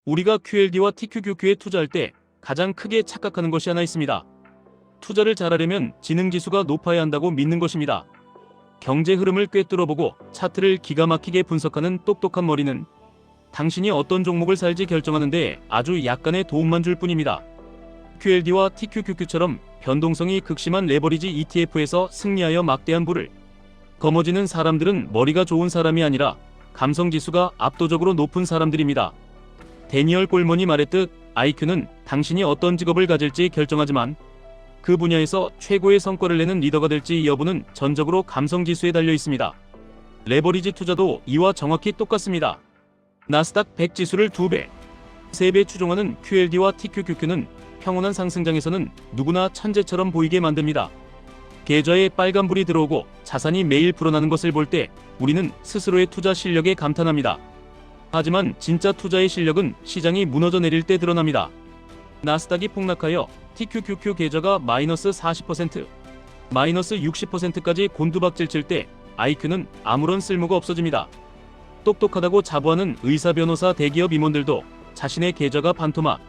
우리가 QLD와 TQQQ에 투자할 때 가장 크게 착각하는 것이 하나 있습니다. 투자를 잘하려면 지능지수가 높아야 한다고 믿는 것입니다. 경제 흐름을 꿰뚫어보고 차트를 기가 막히게 분석하는 똑똑한 머리는 당신이 어떤 종목을 살지 결정하는 데 아주 약간의 도움만 줄 뿐입니다. QLD와 TQQQ처럼 변동성이 극심한 레버리지 ETF에서 승리하여 막대한 부를 거머쥐는 사람들은 머리가 좋은 사람이 아니라 감성지수가 압도적으로 높은 사람들입니다. 데니얼 골먼이 말했듯 IQ는 당신이 어떤 직업을 가질지 결정하지만 그 분야에서 최고의 성과를 내는 리더가 될지 여부는 전적으로 감성지수에 달려 있습니다. 레버리지 투자도 이와 정확히 똑같습니다. 나스닥 100 지수를 2배, 3배 추종하는 QLD와 TQQQ는 평온한 상승장에서는 누구나 천재처럼 보이게 만듭니다. 계좌에 빨간불이 들어오고 자산이 매일 불어나는 것을 볼 때 우리는 스스로의 투자 실력에 감탄합니다. 하지만 진짜 투자의 실력은 시장이 무너져 내릴 때 드러납니다. 나스닥이 폭락하여 TQQQ 계좌가 마이너스 40%, 마이너스 60%까지 곤두박질 칠 때 IQ는 아무런 쓸모가 없어집니다. 똑똑하다고 자부하는 의사, 변호사, 대기업 임원들도 자신의 계좌가 반토막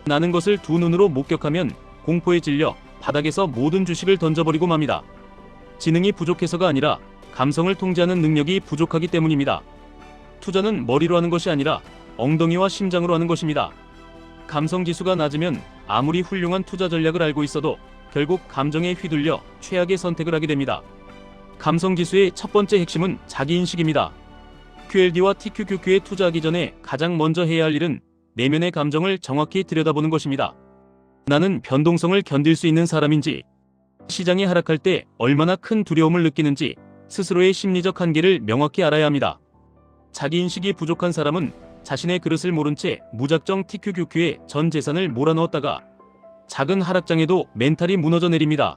나는 것을 두 눈으로 목격하면 공포에 질려 바닥에서 모든 주식을 던져버리고 맙니다. 지능이 부족해서가 아니라 감성을 통제하는 능력이 부족하기 때문입니다. 투자는 머리로 하는 것이 아니라 엉덩이와 심장으로 하는 것입니다. 감성지수가 낮으면 아무리 훌륭한 투자 전략을 알고 있어도 결국 감정에 휘둘려 최악의 선택을 하게 됩니다. 감성지수의 첫 번째 핵심은 자기인식입니다. QLD와 TQQQ에 투자하기 전에 가장 먼저 해야 할 일은 내면의 감정을 정확히 들여다보는 것입니다. 나는 변동성을 견딜 수 있는 사람인지, 시장이 하락할 때 얼마나 큰 두려움을 느끼는지 스스로의 심리적 한계를 명확히 알아야 합니다. 자기인식이 부족한 사람은 자신의 그릇을 모른 채 무작정 TQQQ에 전 재산을 몰아넣었다가 작은 하락장에도 멘탈이 무너져 내립니다.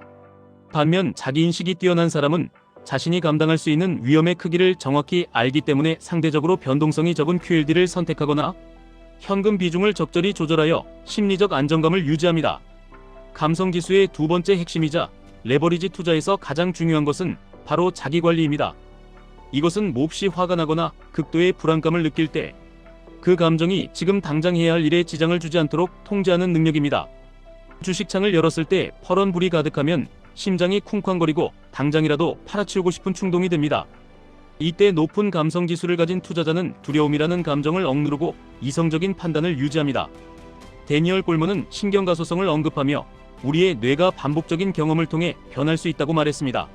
반면 자기인식이 뛰어난 사람은 자신이 감당할 수 있는 위험의 크기를 정확히 알기 때문에 상대적으로 변동성이 적은 QLD를 선택하거나 현금 비중을 적절히 조절하여 심리적 안정감을 유지합니다. 감성지수의 두 번째 핵심이자 레버리지 투자에서 가장 중요한 것은 바로 자기관리입니다. 이것은 몹시 화가 나거나 극도의 불안감을 느낄 때 그 감정이 지금 당장 해야 할 일에 지장을 주지 않도록 통제하는 능력입니다. 주식창을 열었을 때 퍼런 불이 가득하면 심장이 쿵쾅거리고 당장이라도 팔아치우고 싶은 충동이 듭니다. 이때 높은 감성지수를 가진 투자자는 두려움이라는 감정을 억누르고 이성적인 판단을 유지합니다. 데니얼 골먼은 신경가소성을 언급하며 우리의 뇌가 반복적인 경험을 통해 변할 수 있다고 말했습니다.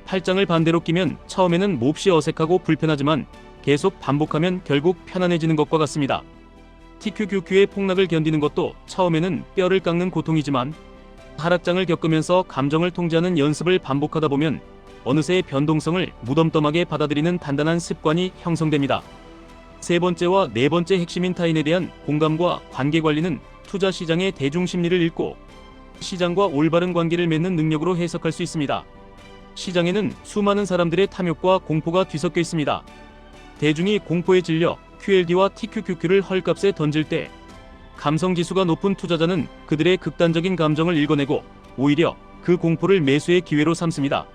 팔짱을 반대로 끼면 처음에는 몹시 어색하고 불편하지만 계속 반복하면 결국 편안해지는 것과 같습니다. TQQQ의 폭락을 견디는 것도 처음에는 뼈를 깎는 고통이지만 하락장을 겪으면서 감정을 통제하는 연습을 반복하다 보면 어느새 변동성을 무덤덤하게 받아들이는 단단한 습관이 형성됩니다. 세 번째와 네 번째 핵심인 타인에 대한 공감과 관계관리는 투자 시장의 대중심리를 읽고 시장과 올바른 관계를 맺는 능력으로 해석할 수 있습니다. 시장에는 수많은 사람들의 탐욕과 공포가 뒤섞여 있습니다. 대중이 공포에 질려 QLD와 TQQQ를 헐값에 던질 때 감성지수가 높은 투자자는 그들의 극단적인 감정을 읽어내고 오히려 그 공포를 매수의 기회로 삼습니다.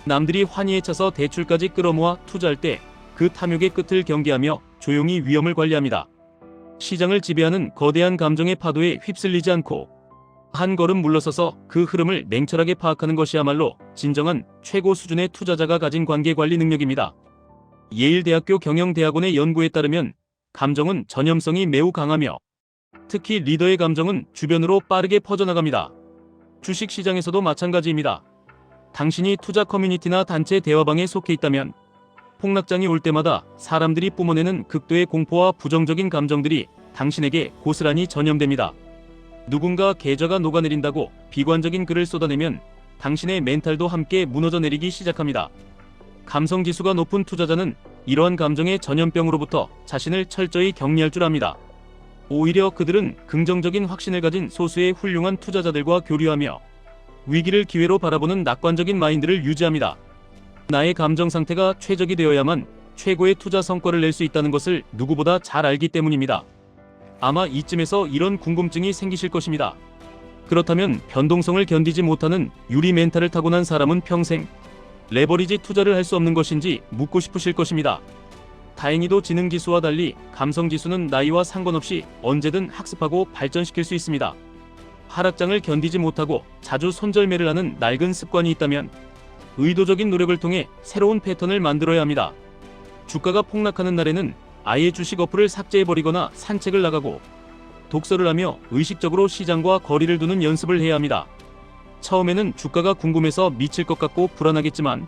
남들이 환희에 차서 대출까지 끌어모아 투자할 때 그 탐욕의 끝을 경계하며 조용히 위험을 관리합니다. 시장을 지배하는 거대한 감정의 파도에 휩쓸리지 않고 한 걸음 물러서서 그 흐름을 냉철하게 파악하는 것이야말로 진정한 최고 수준의 투자자가 가진 관계관리 능력입니다. 예일대학교 경영대학원의 연구에 따르면 감정은 전염성이 매우 강하며 특히 리더의 감정은 주변으로 빠르게 퍼져나갑니다. 주식시장에서도 마찬가지입니다. 당신이 투자 커뮤니티나 단체 대화방에 속해 있다면 폭락장이 올 때마다 사람들이 뿜어내는 극도의 공포와 부정적인 감정들이 당신에게 고스란히 전염됩니다. 누군가 계좌가 녹아내린다고 비관적인 글을 쏟아내면 당신의 멘탈도 함께 무너져 내리기 시작합니다. 감성지수가 높은 투자자는 이러한 감정의 전염병으로부터 자신을 철저히 격리할 줄 압니다. 오히려 그들은 긍정적인 확신을 가진 소수의 훌륭한 투자자들과 교류하며 위기를 기회로 바라보는 낙관적인 마인드를 유지합니다. 나의 감정 상태가 최적이 되어야만 최고의 투자 성과를 낼 수 있다는 것을 누구보다 잘 알기 때문입니다. 아마 이쯤에서 이런 궁금증이 생기실 것입니다. 그렇다면 변동성을 견디지 못하는 유리 멘탈을 타고난 사람은 평생 레버리지 투자를 할 수 없는 것인지 묻고 싶으실 것입니다. 다행히도 지능지수와 달리 감성지수는 나이와 상관없이 언제든 학습하고 발전시킬 수 있습니다. 하락장을 견디지 못하고 자주 손절매를 하는 낡은 습관이 있다면 의도적인 노력을 통해 새로운 패턴을 만들어야 합니다. 주가가 폭락하는 날에는 아예 주식 어플을 삭제해버리거나 산책을 나가고 독서를 하며 의식적으로 시장과 거리를 두는 연습을 해야 합니다. 처음에는 주가가 궁금해서 미칠 것 같고 불안하겠지만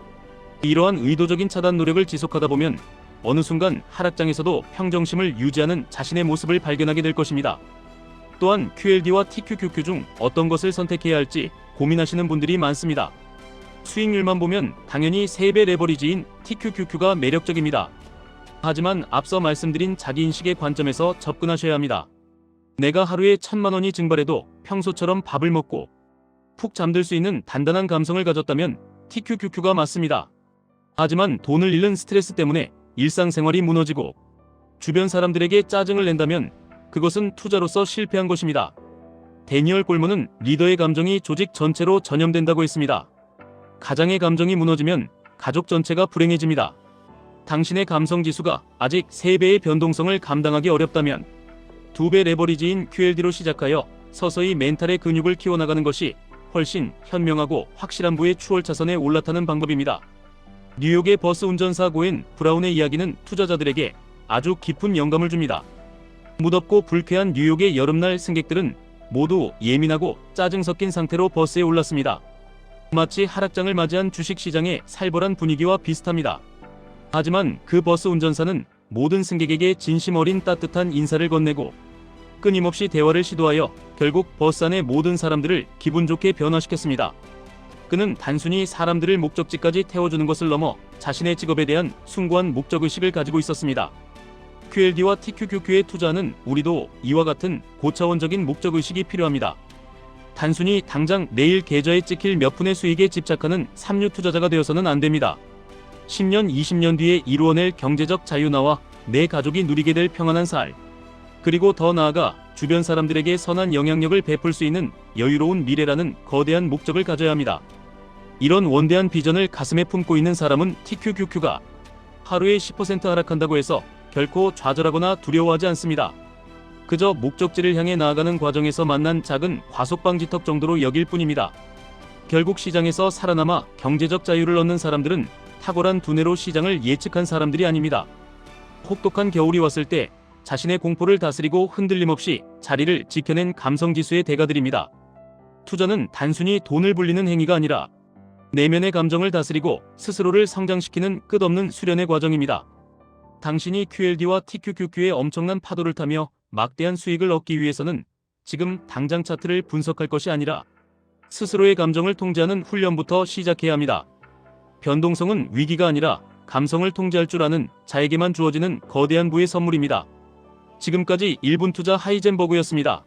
이러한 의도적인 차단 노력을 지속하다 보면 어느 순간 하락장에서도 평정심을 유지하는 자신의 모습을 발견하게 될 것입니다. 또한 QLD와 TQQQ 중 어떤 것을 선택해야 할지 고민하시는 분들이 많습니다. 수익률만 보면 당연히 3배 레버리지인 TQQQ가 매력적입니다. 하지만 앞서 말씀드린 자기인식의 관점에서 접근하셔야 합니다. 내가 하루에 1000만 원이 증발해도 평소처럼 밥을 먹고 푹 잠들 수 있는 단단한 감성을 가졌다면 TQQQ가 맞습니다. 하지만 돈을 잃는 스트레스 때문에 일상생활이 무너지고 주변 사람들에게 짜증을 낸다면 그것은 투자로서 실패한 것입니다. 데니얼 골먼은 리더의 감정이 조직 전체로 전염된다고 했습니다. 가장의 감정이 무너지면 가족 전체가 불행해집니다. 당신의 감성지수가 아직 3배의 변동성을 감당하기 어렵다면 2배 레버리지인 QLD로 시작하여 서서히 멘탈의 근육을 키워나가는 것이 훨씬 현명하고 확실한 부의 추월차선에 올라타는 방법입니다. 뉴욕의 버스 운전사 고엔 브라운의 이야기는 투자자들에게 아주 깊은 영감을 줍니다. 무덥고 불쾌한 뉴욕의 여름날 승객들은 모두 예민하고 짜증 섞인 상태로 버스에 올랐습니다. 마치 하락장을 맞이한 주식시장의 살벌한 분위기와 비슷합니다. 하지만 그 버스 운전사는 모든 승객에게 진심 어린 따뜻한 인사를 건네고 끊임없이 대화를 시도하여 결국 버스 안의 모든 사람들을 기분 좋게 변화시켰습니다. 그는 단순히 사람들을 목적지까지 태워주는 것을 넘어 자신의 직업에 대한 숭고한 목적의식을 가지고 있었습니다. QLD와 TQQQ에 투자하는 우리도 이와 같은 고차원적인 목적의식이 필요합니다. 단순히 당장 내일 계좌에 찍힐 몇 푼의 수익에 집착하는 삼류 투자자가 되어서는 안 됩니다. 10년, 20년 뒤에 이루어낼 경제적 자유나와 내 가족이 누리게 될 평안한 삶, 그리고 더 나아가 주변 사람들에게 선한 영향력을 베풀 수 있는 여유로운 미래라는 거대한 목적을 가져야 합니다. 이런 원대한 비전을 가슴에 품고 있는 사람은 TQQQ가 하루에 10% 하락한다고 해서 결코 좌절하거나 두려워하지 않습니다. 그저 목적지를 향해 나아가는 과정에서 만난 작은 과속방지턱 정도로 여길 뿐입니다. 결국 시장에서 살아남아 경제적 자유를 얻는 사람들은 탁월한 두뇌로 시장을 예측한 사람들이 아닙니다. 혹독한 겨울이 왔을 때 자신의 공포를 다스리고 흔들림 없이 자리를 지켜낸 감성지수의 대가들입니다. 투자는 단순히 돈을 불리는 행위가 아니라 내면의 감정을 다스리고 스스로를 성장시키는 끝없는 수련의 과정입니다. 당신이 QLD와 TQQQ의 엄청난 파도를 타며 막대한 수익을 얻기 위해서는 지금 당장 차트를 분석할 것이 아니라 스스로의 감정을 통제하는 훈련부터 시작해야 합니다. 변동성은 위기가 아니라 감성을 통제할 줄 아는 자에게만 주어지는 거대한 부의 선물입니다. 지금까지 1분 투자 하이젠버그였습니다.